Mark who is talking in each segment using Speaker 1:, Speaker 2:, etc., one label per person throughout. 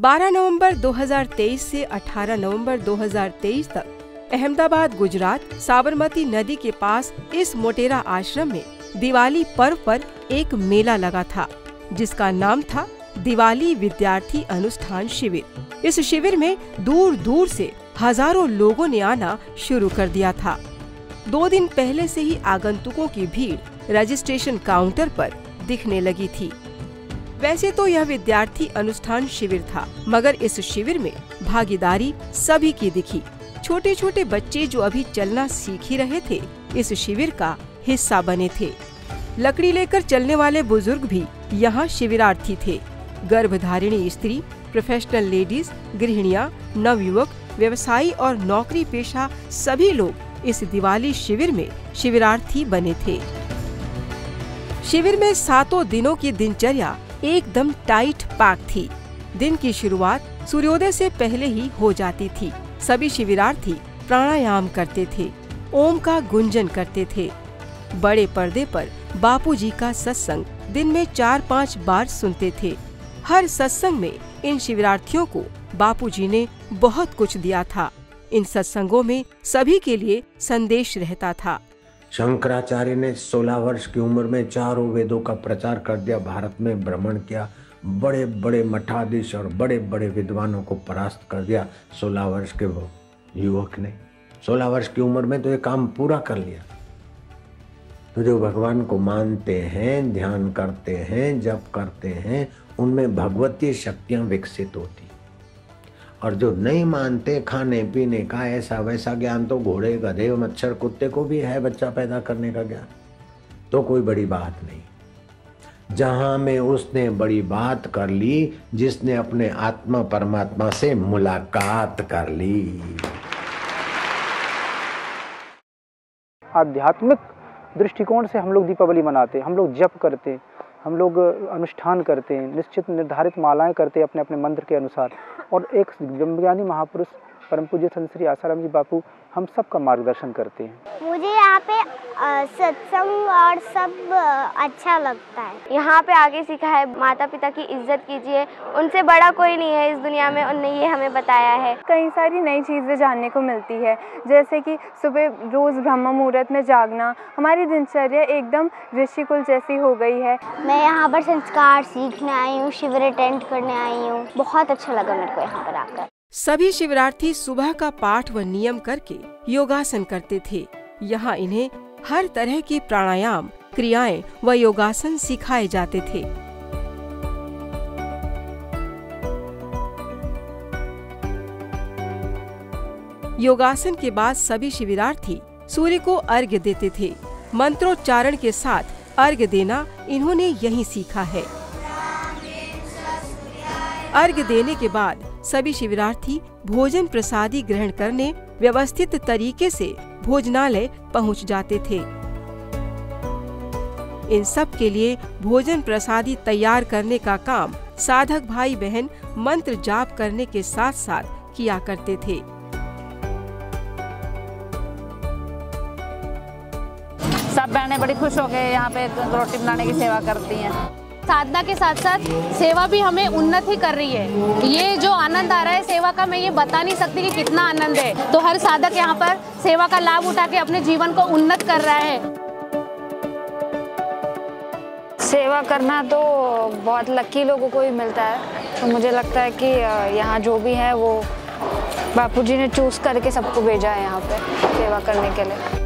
Speaker 1: 12 नवंबर 2023 से 18 नवंबर 2023 तक अहमदाबाद गुजरात साबरमती नदी के पास इस मोटेरा आश्रम में दिवाली पर्व पर एक मेला लगा था, जिसका नाम था दिवाली विद्यार्थी अनुष्ठान शिविर। इस शिविर में दूर दूर से हजारों लोगों ने आना शुरू कर दिया था। 2 दिन पहले से ही आगंतुकों की भीड़ रजिस्ट्रेशन काउंटर पर दिखने लगी थी। वैसे तो यह विद्यार्थी अनुष्ठान शिविर था, मगर इस शिविर में भागीदारी सभी की दिखी। छोटे छोटे बच्चे जो अभी चलना सीख ही रहे थे, इस शिविर का हिस्सा बने थे। लकड़ी लेकर चलने वाले बुजुर्ग भी यहाँ शिविरार्थी थे। गर्भधारिणी स्त्री, प्रोफेशनल लेडीज, गृहिणियाँ, नवयुवक, व्यवसायी और नौकरी पेशा सभी लोग इस दिवाली शिविर में शिविरार्थी बने थे। शिविर में 7 दिनों की दिनचर्या एकदम टाइट पैक थी। दिन की शुरुआत सूर्योदय से पहले ही हो जाती थी। सभी शिविरार्थी प्राणायाम करते थे, ओम का गुंजन करते थे। बड़े पर्दे पर बापूजी का सत्संग दिन में 4-5 बार सुनते थे। हर सत्संग में इन शिविरार्थियों को बापूजी ने बहुत कुछ दिया था। इन सत्संगों में सभी के लिए संदेश रहता था।
Speaker 2: शंकराचार्य ने 16 वर्ष की उम्र में 4 वेदों का प्रचार कर दिया, भारत में भ्रमण किया, बड़े बड़े मठाधीश और बड़े बड़े विद्वानों को परास्त कर दिया। 16 वर्ष के वो युवक ने 16 वर्ष की उम्र में तो ये काम पूरा कर लिया। तो जो भगवान को मानते हैं, ध्यान करते हैं, जप करते हैं, उनमें भगवतीय शक्तियां विकसित होती। और जो नहीं मानते, खाने पीने का ऐसा वैसा ज्ञान तो घोड़े, गधे, मच्छर, कुत्ते को भी है बच्चा पैदा करने का ज्ञान, तो कोई बड़ी बात नहीं। जहां में उसने बड़ी बात कर ली, जिसने अपने आत्मा परमात्मा से मुलाकात कर ली।
Speaker 3: आध्यात्मिक दृष्टिकोण से हम लोग दीपावली मनाते हैं, हम लोग जप करते हैं, हम लोग अनुष्ठान करते हैं, निश्चित निर्धारित मालाएं करते हैं अपने अपने मंत्र के अनुसार। और एक ब्रह्मज्ञानी महापुरुष परम पूज्य संत श्री आसाराम जी बापू हम सबका मार्गदर्शन करते हैं।
Speaker 4: मुझे यहाँ पे सत्संग और सब अच्छा लगता है।
Speaker 5: यहाँ पे आगे सीखा है माता पिता की इज्जत कीजिए, उनसे बड़ा कोई नहीं है इस दुनिया में, उनने ये हमें बताया है।
Speaker 6: कई सारी नई चीज़ें जानने को मिलती है, जैसे कि सुबह रोज़ ब्रह्म मुहूर्त में जागना, हमारी दिनचर्या एकदम ऋषिकुल जैसी हो गई है।
Speaker 4: मैं यहाँ पर संस्कार सीखने आई हूँ, शिविर अटेंड करने आई हूँ, बहुत अच्छा लगा मेरे को यहाँ पर आकर।
Speaker 1: सभी शिविरार्थी सुबह का पाठ व नियम करके योगासन करते थे। यहाँ इन्हें हर तरह की प्राणायाम, क्रियाएं व योगासन सिखाए जाते थे। योगासन के बाद सभी शिविरार्थी सूर्य को अर्घ्य देते थे। मंत्रोच्चारण के साथ अर्घ्य देना इन्होंने यहीं सीखा है। अर्घ्य देने के बाद सभी शिविरार्थी भोजन प्रसादी ग्रहण करने व्यवस्थित तरीके से भोजनालय पहुंच जाते थे। इन सब के लिए भोजन प्रसादी तैयार करने का काम साधक भाई बहन मंत्र जाप करने के साथ साथ किया करते थे।
Speaker 7: सब बहनें बड़ी खुश हो गए, यहाँ पे रोटी बनाने की सेवा करती हैं।
Speaker 8: साधना के साथ साथ सेवा भी हमें उन्नत ही कर रही है। ये जो आनंद आ रहा है सेवा का, मैं ये बता नहीं सकती कि कितना आनंद है। तो हर साधक यहाँ पर सेवा का लाभ उठा के अपने जीवन को उन्नत कर रहा है।
Speaker 9: सेवा करना तो बहुत लकी लोगों को ही मिलता है। तो मुझे लगता है कि यहाँ जो भी है वो बापूजी ने चूज करके सबको भेजा है यहाँ पे सेवा करने के लिए।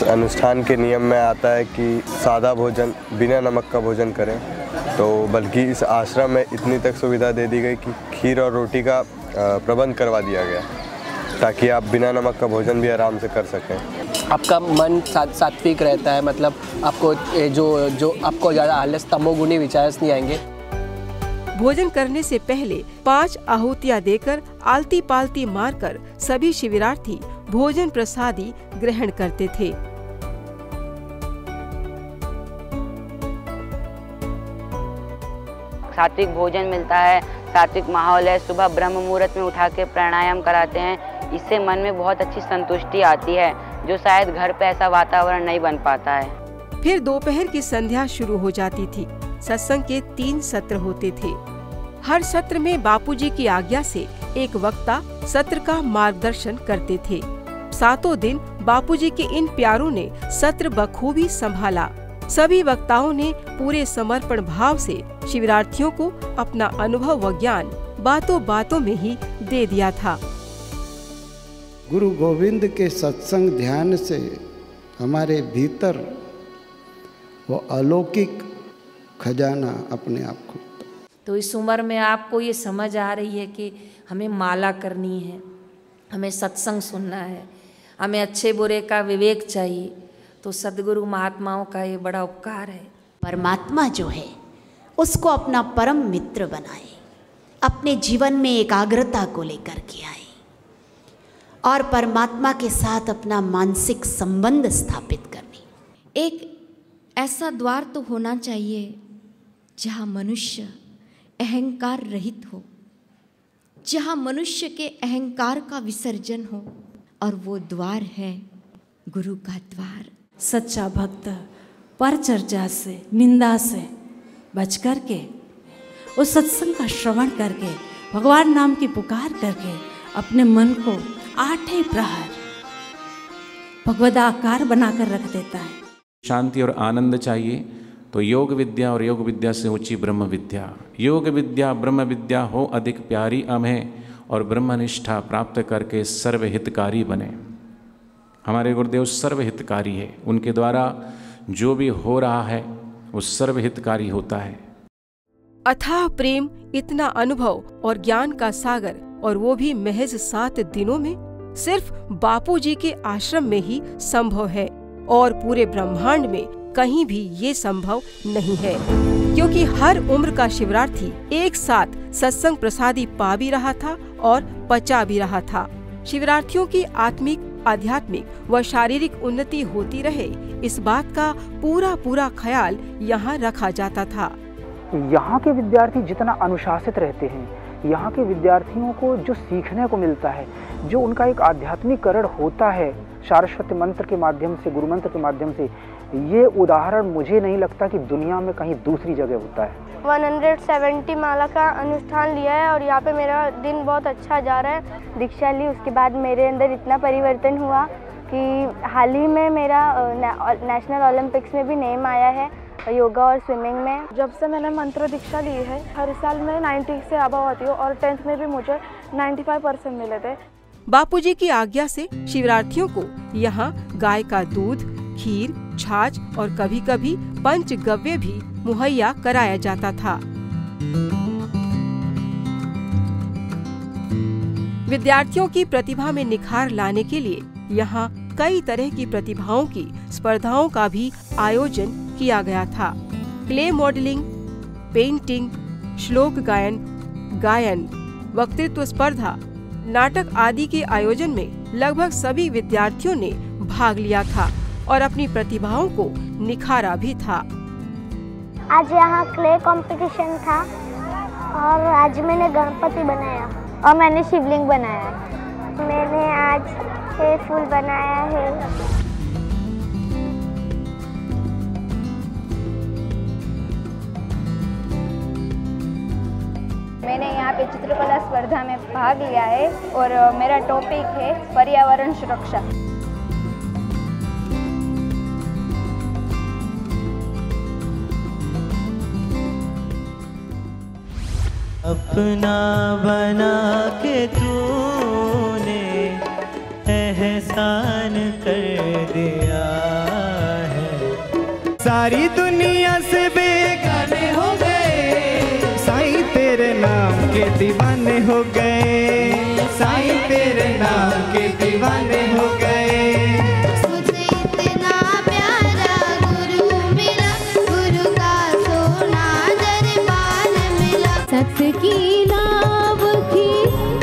Speaker 10: अनुष्ठान के नियम में आता है कि सादा भोजन, बिना नमक का भोजन करें। तो बल्कि इस आश्रम में इतनी तक सुविधा दे दी गई कि खीर और रोटी का प्रबंध करवा दिया गया, ताकि आप बिना नमक का भोजन भी आराम से कर सकें।
Speaker 11: आपका मन सात्विक रहता है, मतलब आपको जो आपको ज़्यादा आलस, तमोगुणी विचार नहीं आएंगे।
Speaker 1: भोजन करने से पहले 5 आहुतियाँ देकर आलती पालती मारकर सभी शिविरार्थी भोजन प्रसादी ग्रहण करते थे।
Speaker 12: सात्विक भोजन मिलता है, सात्विक माहौल है। सुबह ब्रह्म मुहूर्त में उठा के प्राणायाम कराते हैं। इससे मन में बहुत अच्छी संतुष्टि आती है, जो शायद घर पे ऐसा वातावरण नहीं बन पाता है।
Speaker 1: फिर दोपहर की संध्या शुरू हो जाती थी। सत्संग के 3 सत्र होते थे। हर सत्र में बापूजी की आज्ञा से एक वक्ता सत्र का मार्गदर्शन करते थे। 7 दिन बापूजी के इन प्यारों ने सत्र बखूबी संभाला। सभी वक्ताओं ने पूरे समर्पण भाव से शिविरार्थियों को अपना अनुभव व ज्ञान बातों बातों में ही दे दिया था।
Speaker 13: गुरु गोविंद के सत्संग ध्यान से हमारे भीतर वो अलौकिक खजाना अपने आप खुलता।
Speaker 14: तो इस उम्र में आपको ये समझ आ रही है कि हमें माला करनी है, हमें सत्संग सुनना है, हमें अच्छे बुरे का विवेक चाहिए, तो सद्गुरु महात्माओं का ये बड़ा उपकार है।
Speaker 15: परमात्मा जो है उसको अपना परम मित्र बनाए, अपने जीवन में एकाग्रता को लेकर के आए और परमात्मा के साथ अपना मानसिक संबंध स्थापित करनी।
Speaker 16: एक ऐसा द्वार तो होना चाहिए जहाँ मनुष्य अहंकार रहित हो, जहाँ मनुष्य के अहंकार का विसर्जन हो, और वो द्वार है गुरु का द्वार।
Speaker 17: सच्चा भक्त परचर्चा से, निंदा से बच करके उस सत्संग का श्रवण करके, भगवान नाम की पुकार करके अपने मन को 8 प्रहर भगवदाकार बनाकर रख देता है।
Speaker 18: शांति और आनंद चाहिए तो योग विद्या और योग विद्या से ऊंची ब्रह्म विद्या, योग विद्या ब्रह्म विद्या हो अधिक प्यारी हमें, और ब्रह्मनिष्ठा प्राप्त करके सर्वहितकारी बने। हमारे गुरुदेव सर्वहितकारी है, उनके द्वारा जो भी हो रहा है वो सर्वहितकारी होता है।
Speaker 1: अथाह प्रेम, इतना अनुभव और ज्ञान का सागर, और वो भी महज 7 दिनों में, सिर्फ बापूजी के आश्रम में ही संभव है, और पूरे ब्रह्मांड में कहीं भी ये संभव नहीं है, क्योंकि हर उम्र का शिवरार्थी एक साथ सत्संग प्रसादी पा भी रहा था और पचा भी रहा था। शिवरार्थियों की आत्मिक, आध्यात्मिक व शारीरिक उन्नति होती रहे, इस बात का पूरा ख्याल यहाँ रखा जाता था।
Speaker 3: यहाँ के विद्यार्थी जितना अनुशासित रहते हैं, यहाँ के विद्यार्थियों को जो सीखने को मिलता है, जो उनका एक आध्यात्मिकरण होता है सारस्वत मंत्र के माध्यम से, गुरु मंत्र के माध्यम से, ये उदाहरण मुझे नहीं लगता कि दुनिया में कहीं दूसरी जगह होता है।
Speaker 5: 170 माला का अनुष्ठान लिया है और यहाँ पे मेरा दिन बहुत अच्छा जा रहा है। दीक्षा ली, उसके बाद मेरे अंदर इतना परिवर्तन हुआ कि हाल ही में मेरा नेशनल ओलंपिक्स में भी नेम आया है, योगा और स्विमिंग में।
Speaker 6: जब से मैंने मंत्र दीक्षा ली है, हर साल मैं 90 से अबव आती हूँ और 10th में भी मुझे 95% मिले थे।
Speaker 1: बापूजी की आज्ञा से शिवरार्थियों को यहाँ गाय का दूध, खीर, छाछ और कभी कभी पंचगव्य भी मुहैया कराया जाता था। विद्यार्थियों की प्रतिभा में निखार लाने के लिए यहाँ कई तरह की प्रतिभाओं की स्पर्धाओं का भी आयोजन किया गया था। क्ले मॉडलिंग, पेंटिंग, श्लोक गायन, वक्तृत्व स्पर्धा, नाटक आदि के आयोजन में लगभग सभी विद्यार्थियों ने भाग लिया था और अपनी प्रतिभाओं को निखारा भी था।
Speaker 4: आज यहाँ क्ले कंपटीशन था और आज मैंने गणपति बनाया और मैंने शिवलिंग बनाया। मैंने आज फूल बनाया है।
Speaker 9: मैंने यहाँ पे चित्रकला स्पर्धा में भाग लिया है और मेरा टॉपिक है पर्यावरण सुरक्षा।
Speaker 19: अपना बना के तूने एहसान कर दिया है, सारी दुनिया से बेगाने हो गए, साईं तेरे नाम के दीवाने हो गए, साईं तेरे नाम के दीवाने हो गए।
Speaker 20: मुझे इतना प्यारा गुरु मिला, गुरु का सोना दरबार मिला। सत की नाव की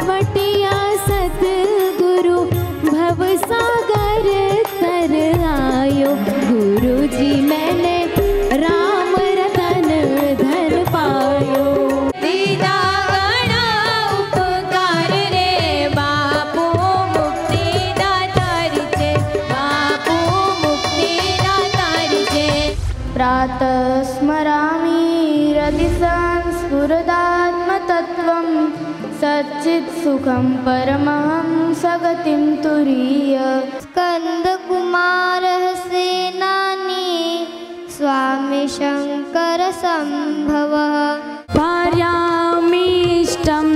Speaker 20: बटिया सतगुरु भव सागर तर आयो, गुरु जी मैंने राम रतन धर पायो। दीदा गणा उपकार सुखं परमहंसगतिं तुरीय स्कन्दकुमारः सेनानी स्वामी शङ्करसम्भवः
Speaker 17: भार्यामीष्टं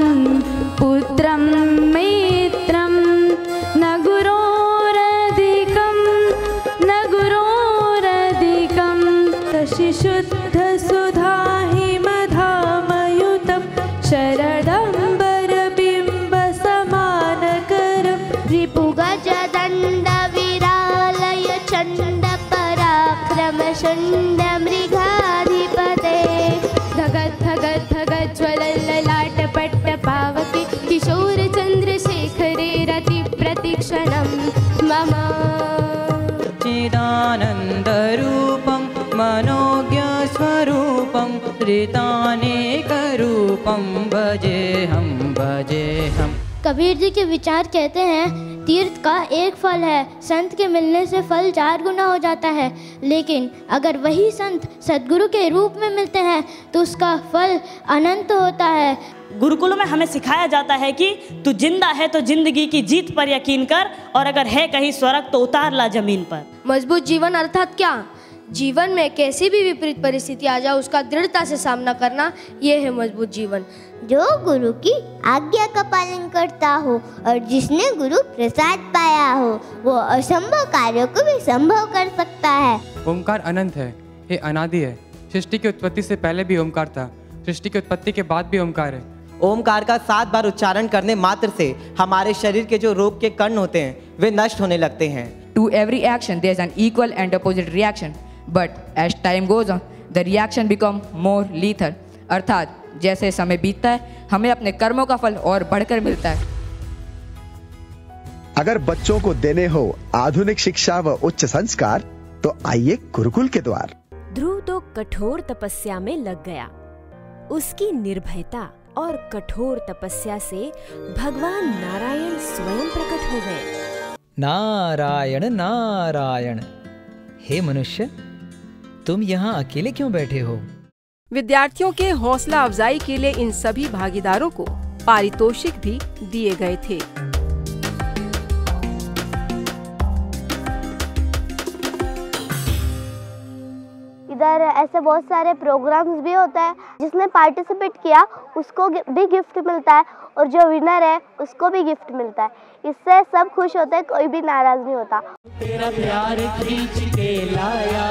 Speaker 17: पुत्रं मित्रं न गुरोरधिकं शिशुद्धसुधाहिमधामयुतं शरदम्बरबिम्बसमानकरं
Speaker 4: रिपुगजदण्डविरालय चण्डपराक्रमशण्डमृगाधिपते
Speaker 20: धगज्ज्वलल्ललाटपट्टपावके किशोरचन्द्रशेखरे रतिप्रतिक्षणं मम
Speaker 21: चिदानन्दरूपं मनोज्ञस्वरूपं ऋतानेकरूपं भजेऽहं।
Speaker 4: कबीर जी के विचार कहते हैं, तीर्थ का एक फल है, संत के मिलने से फल 4 गुना हो जाता है, लेकिन अगर वही संत सद्गुरु के रूप में मिलते हैं तो उसका फल अनंत होता है।
Speaker 22: गुरुकुलों में हमें सिखाया जाता है कि तू जिंदा है तो जिंदगी की जीत पर यकीन कर, और अगर है कहीं स्वर्ग तो उतार ला जमीन पर।
Speaker 5: मजबूत जीवन अर्थात क्या? जीवन में कैसी भी विपरीत परिस्थिति आ जाए उसका दृढ़ता से सामना करना, ये है मजबूत जीवन।
Speaker 4: जो गुरु की आज्ञा का पालन करता हो और जिसने गुरु प्रसाद पाया हो, वो असंभव कार्यों को भी संभव कर सकता है।
Speaker 23: ओमकार अनंत है, ये अनादि है। सृष्टि की उत्पत्ति से पहले भी ओमकार था, सृष्टि की उत्पत्ति के बाद भी ओमकार है।
Speaker 24: ओमकार का 7 बार उच्चारण करने मात्र से हमारे शरीर के जो रोग के कण होते हैं वे नष्ट होने लगते हैं।
Speaker 25: To every action there is an equal and opposite reaction, but as time goes on, the reaction become more lethal. अर्थात जैसे समय बीतता है हमें अपने कर्मों का फल और बढ़कर मिलता है।
Speaker 26: अगर बच्चों को देने हो आधुनिक शिक्षा व उच्च संस्कार तो आइए गुरुकुल के द्वार।
Speaker 27: ध्रुव तो कठोर तपस्या में लग गया। उसकी निर्भयता और कठोर तपस्या से भगवान नारायण स्वयं प्रकट हो गए।
Speaker 28: नारायण नारायण। हे मनुष्य, तुम यहाँ अकेले क्यों बैठे हो?
Speaker 1: विद्यार्थियों के हौसला अफजाई के लिए इन सभी भागीदारों को पारितोषिक भी दिए गए थे।
Speaker 4: इधर ऐसे बहुत सारे प्रोग्राम्स भी होता है, जिसने पार्टिसिपेट किया उसको भी गिफ्ट मिलता है और जो विनर है उसको भी गिफ्ट मिलता है। इससे सब खुश होते हैं, कोई भी नाराज नहीं होता।
Speaker 19: तेरा प्यार खींच के लाया,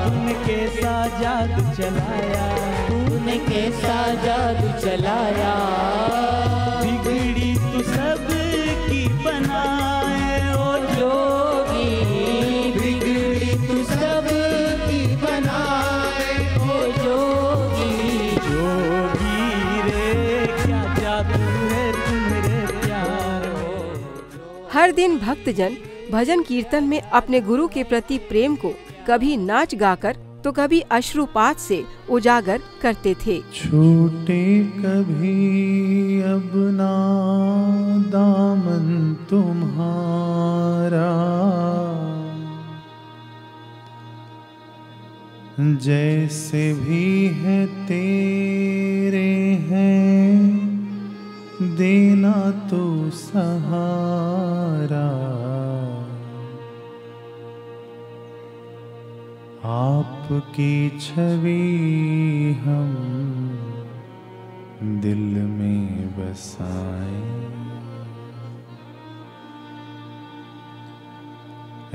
Speaker 19: तूने कैसा जादू चलाया, तूने कैसा जादू चलाया। बिगड़ी तू सब की बनाए ओ जोगी, बिगड़ी तू सब की बनाए ओ जोगी। जोगी रे क्या जादू है तुम्हारे प्यार हो।
Speaker 1: हर दिन भक्तजन भजन कीर्तन में अपने गुरु के प्रति प्रेम को कभी नाच गाकर तो कभी अश्रुपात से उजागर करते थे।
Speaker 19: छूटे कभी अब ना दामन तुम्हारा, जैसे भी है तेरे हैं देना तो सहारा। आपकी छवि हम दिल में बसाए,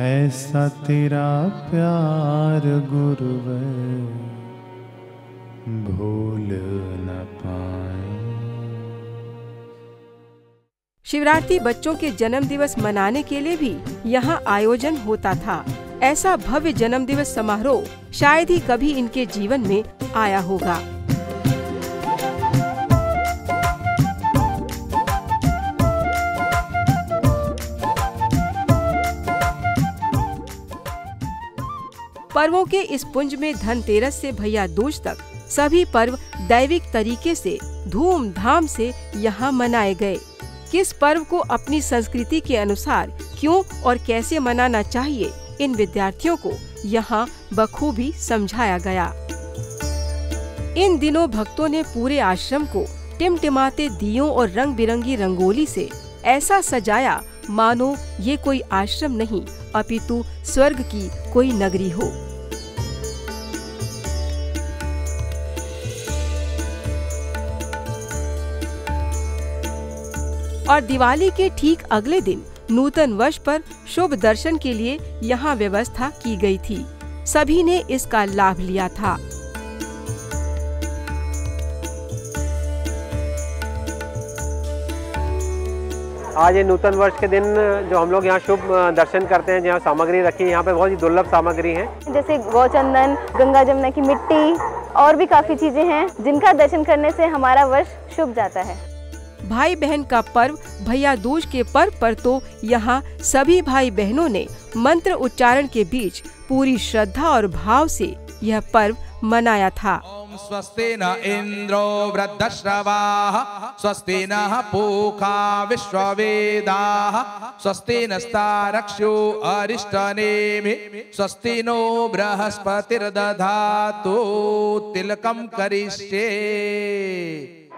Speaker 19: ऐसा तेरा प्यार गुरुवर भूल न पाए।
Speaker 1: शिवरात्रि बच्चों के जन्म दिवस मनाने के लिए भी यहाँ आयोजन होता था। ऐसा भव्य जन्म दिवस समारोह शायद ही कभी इनके जीवन में आया होगा। पर्वों के इस पुंज में धनतेरस से भैया दूज तक सभी पर्व दैविक तरीके से धूमधाम से यहाँ मनाए गए। किस पर्व को अपनी संस्कृति के अनुसार क्यों और कैसे मनाना चाहिए, इन विद्यार्थियों को यहाँ बखूबी समझाया गया। इन दिनों भक्तों ने पूरे आश्रम को टिमटिमाते दियों और रंग बिरंगी रंगोली से ऐसा सजाया मानो ये कोई आश्रम नहीं अपितु स्वर्ग की कोई नगरी हो। और दिवाली के ठीक अगले दिन नूतन वर्ष पर शुभ दर्शन के लिए यहाँ व्यवस्था की गई थी। सभी ने इसका लाभ लिया था।
Speaker 2: आज ये नूतन वर्ष के दिन जो हम लोग यहाँ शुभ दर्शन करते हैं, जहाँ सामग्री रखी है, यहाँ पे बहुत ही दुर्लभ सामग्री है,
Speaker 5: जैसे गौचंदन, गंगा जमुना की मिट्टी और भी काफी चीजें हैं जिनका दर्शन करने से हमारा वर्ष शुभ जाता है।
Speaker 1: भाई बहन का पर्व भैया दूज के पर्व पर तो यहाँ सभी भाई बहनों ने मंत्र उच्चारण के बीच पूरी श्रद्धा और भाव से यह पर्व मनाया था।
Speaker 7: स्वस्ति न इंद्रो वृद्धश्रवाः स्वस्ति नः पूषा विश्ववेदाः स्वस्ति नस्तारक्षो अरिष्टनेमिः स्वस्ति नो बृहस्पतिर्दधातु तिलकम करिष्ये।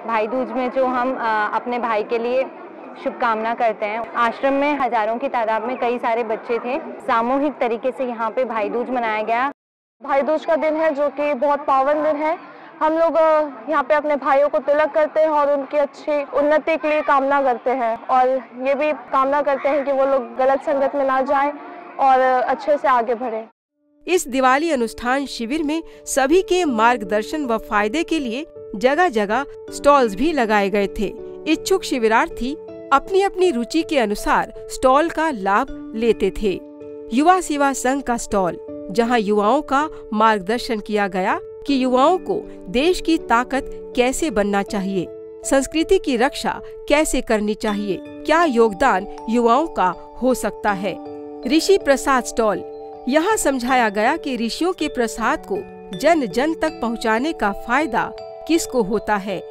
Speaker 8: भाई दूज में जो हम अपने भाई के लिए शुभकामना करते हैं, आश्रम में हजारों की तादाद में कई सारे बच्चे थे, सामूहिक तरीके से यहाँ पे भाई दूज मनाया गया।
Speaker 5: भाई दूज का दिन है जो कि बहुत पावन दिन है। हम लोग यहाँ पे अपने भाइयों को तिलक करते हैं और उनकी अच्छी उन्नति के लिए कामना करते हैं और ये भी कामना करते हैं कि वो लोग गलत संगत में ना जाएं और अच्छे से आगे बढ़ें।
Speaker 1: इस दिवाली अनुष्ठान शिविर में सभी के मार्गदर्शन व फायदे के लिए जगह जगह स्टॉल्स भी लगाए गए थे। इच्छुक शिविरार्थी अपनी अपनी रुचि के अनुसार स्टॉल का लाभ लेते थे। युवा सेवा संघ का स्टॉल, जहां युवाओं का मार्गदर्शन किया गया कि युवाओं को देश की ताकत कैसे बनना चाहिए, संस्कृति की रक्षा कैसे करनी चाहिए, क्या योगदान युवाओं का हो सकता है। ऋषि प्रसाद स्टॉल, यहाँ समझाया गया कि ऋषियों के प्रसाद को जन जन तक पहुँचाने का फायदा किसको होता है।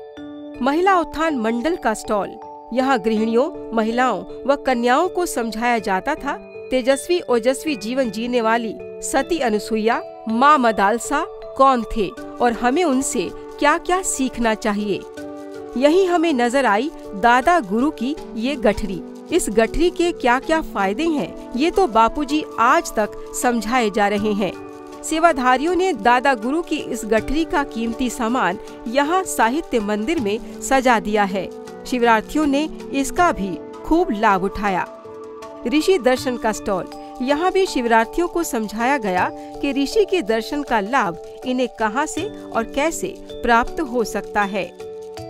Speaker 1: महिला उत्थान मंडल का स्टॉल, यहाँ गृहिणियों, महिलाओं व कन्याओं को समझाया जाता था तेजस्वी ओजस्वी जीवन जीने वाली सती अनुसुईया, माँ मदालसा कौन थे और हमें उनसे क्या क्या सीखना चाहिए। यही हमें नजर आई दादा गुरु की ये गठरी। इस गठरी के क्या क्या फायदे हैं ये तो बापूजी आज तक समझाए जा रहे हैं। सेवाधारियों ने दादा गुरु की इस गठरी का कीमती सामान यहाँ साहित्य मंदिर में सजा दिया है। शिविरार्थियों ने इसका भी खूब लाभ उठाया। ऋषि दर्शन का स्टॉल, यहाँ भी शिविरार्थियों को समझाया गया कि ऋषि के दर्शन का लाभ इन्हें कहाँ से और कैसे प्राप्त हो सकता है।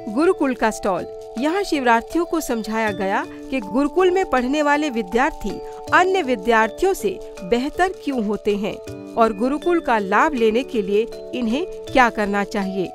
Speaker 1: गुरुकुल का स्टॉल, यहाँ शिविरार्थियों को समझाया गया कि गुरुकुल में पढ़ने वाले विद्यार्थी अन्य विद्यार्थियों से बेहतर क्यों होते हैं और गुरुकुल का लाभ लेने के लिए इन्हें क्या करना चाहिए।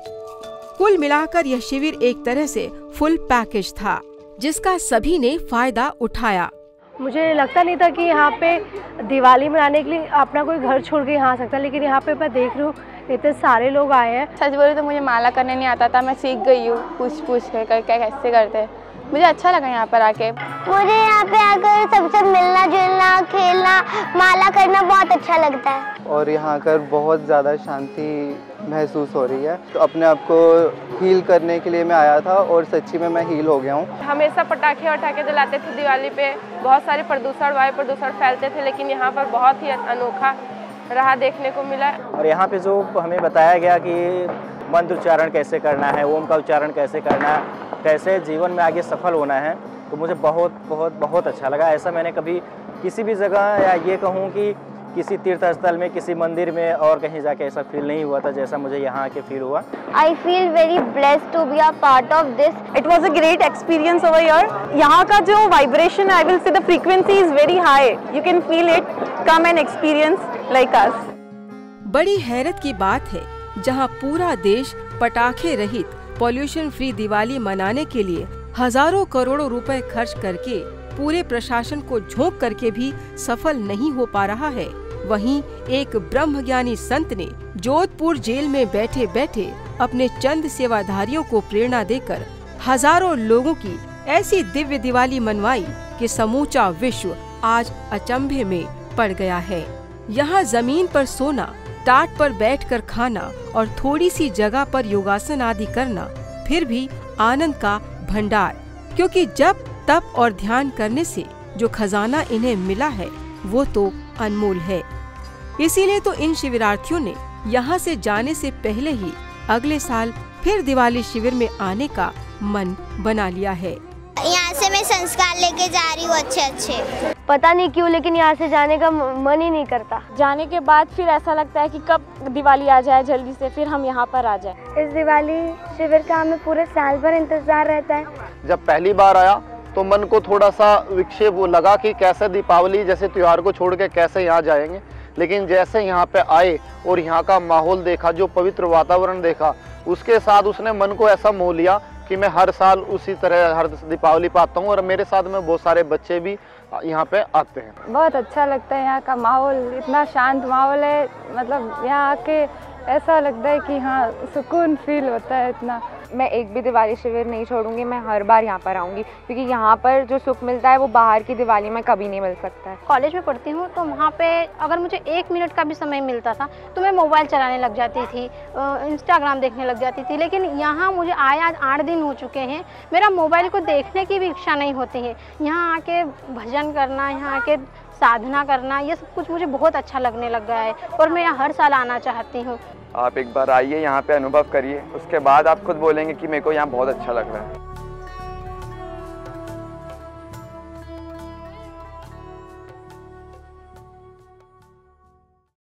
Speaker 1: कुल मिलाकर यह शिविर एक तरह से फुल पैकेज था जिसका सभी ने फायदा उठाया।
Speaker 5: मुझे लगता नहीं था कि यहाँ पे दिवाली मनाने के लिए अपना कोई घर छोड़ के यहाँ आ सकता, लेकिन यहाँ पे मैं देख रही हूँ इतने सारे लोग आए हैं।
Speaker 10: सच बोले तो मुझे माला करने नहीं आता था, मैं सीख गई हूँ पूछ कर कैसे करते हैं। मुझे अच्छा लगा यहाँ पर आके।
Speaker 4: मुझे यहाँ पे आकर सबसे मिलना जुलना, खेलना, माला करना बहुत अच्छा लगता है।
Speaker 11: और यहाँ आकर बहुत ज़्यादा शांति महसूस हो रही है, तो अपने आप को हील करने के लिए मैं आया था और सच्ची में मैं हील हो गया हूँ।
Speaker 5: हमेशा पटाखे जलाते थे दिवाली पे, बहुत सारे प्रदूषण, वायु प्रदूषण फैलते थे, लेकिन यहाँ पर बहुत ही अनोखा रहा देखने को मिला।
Speaker 12: और यहाँ पे जो हमें बताया गया कि मंत्र उच्चारण कैसे करना है, ओम का उच्चारण कैसे करना है, कैसे जीवन में आगे सफल होना है, तो मुझे बहुत बहुत बहुत अच्छा लगा। ऐसा मैंने कभी किसी भी जगह या ये कहूँ कि किसी तीर्थ स्थल में, किसी मंदिर में और कहीं जाके ऐसा फील नहीं हुआ था जैसा मुझे यहाँ आके फील हुआ।
Speaker 4: I feel very blessed to be a part of this.
Speaker 8: It was a great experience over here. यहाँ का जो vibration, I will say the frequency is very high. You can feel it. Come and experience like us.
Speaker 1: बड़ी हैरत की बात है जहाँ पूरा देश पटाखे रहित पॉल्यूशन फ्री दिवाली मनाने के लिए हजारों करोड़ों रुपए खर्च करके पूरे प्रशासन को झोंक करके भी सफल नहीं हो पा रहा है, वहीं एक ब्रह्मज्ञानी संत ने जोधपुर जेल में बैठे बैठे अपने चंद सेवाधारियों को प्रेरणा देकर हजारों लोगों की ऐसी दिव्य दिवाली मनवाई कि समूचा विश्व आज अचंभे में पड़ गया है। यहाँ जमीन पर सोना, टाट पर बैठकर खाना और थोड़ी सी जगह पर योगासन आदि करना फिर भी आनंद का भंडार, क्योंकि जब तप और ध्यान करने से जो खजाना इन्हें मिला है वो तो अनमोल है। इसीलिए तो इन शिविरार्थियों ने यहाँ से जाने से पहले ही अगले साल फिर दिवाली शिविर में आने का मन बना लिया है।
Speaker 4: यहाँ से मैं संस्कार लेके जा रही हूँ अच्छे।
Speaker 5: पता नहीं क्यों लेकिन यहाँ से जाने का मन ही नहीं करता।
Speaker 10: जाने के बाद फिर ऐसा लगता है कि कब दिवाली आ जाए, जल्दी से फिर हम यहाँ पर आ जाए।
Speaker 5: इस दिवाली शिविर का हमें पूरे साल भर इंतजार रहता है।
Speaker 11: जब पहली बार आया तो मन को थोड़ा सा विक्षेप लगा कि कैसे दीपावली जैसे त्योहार को छोड़ के कैसे यहाँ जाएंगे, लेकिन जैसे यहाँ पे आए और यहाँ का माहौल देखा, जो पवित्र वातावरण देखा, उसके साथ उसने मन को ऐसा मोह लिया कि मैं हर साल उसी तरह हर दीपावली पाता हूँ और मेरे साथ में बहुत सारे बच्चे भी यहाँ पे आते हैं।
Speaker 10: बहुत अच्छा लगता है, यहाँ का माहौल इतना शांत माहौल है, मतलब यहाँ आके ऐसा लगता है कि हाँ सुकून फील होता है इतना।
Speaker 8: मैं एक भी दिवाली शिविर नहीं छोड़ूंगी, मैं हर बार यहाँ पर आऊँगी, क्योंकि यहाँ पर जो सुख मिलता है वो बाहर की दिवाली में कभी नहीं मिल सकता है।
Speaker 4: कॉलेज में पढ़ती हूँ तो वहाँ पे अगर मुझे 1 मिनट का भी समय मिलता था तो मैं मोबाइल चलाने लग जाती थी, इंस्टाग्राम देखने लग जाती थी। लेकिन यहाँ मुझे आए आज 8 दिन हो चुके हैं, मेरा मोबाइल को देखने की भी इच्छा नहीं होती है। यहाँ आके भजन करना, यहाँ आके साधना करना, ये सब कुछ मुझे बहुत अच्छा लगने लग गया है और मैं यहाँ हर साल आना चाहती हूँ।
Speaker 11: आप एक बार आइए, यहाँ पे अनुभव करिए, उसके बाद आप खुद बोलेंगे कि मेरे को यहाँ बहुत अच्छा लग रहा है।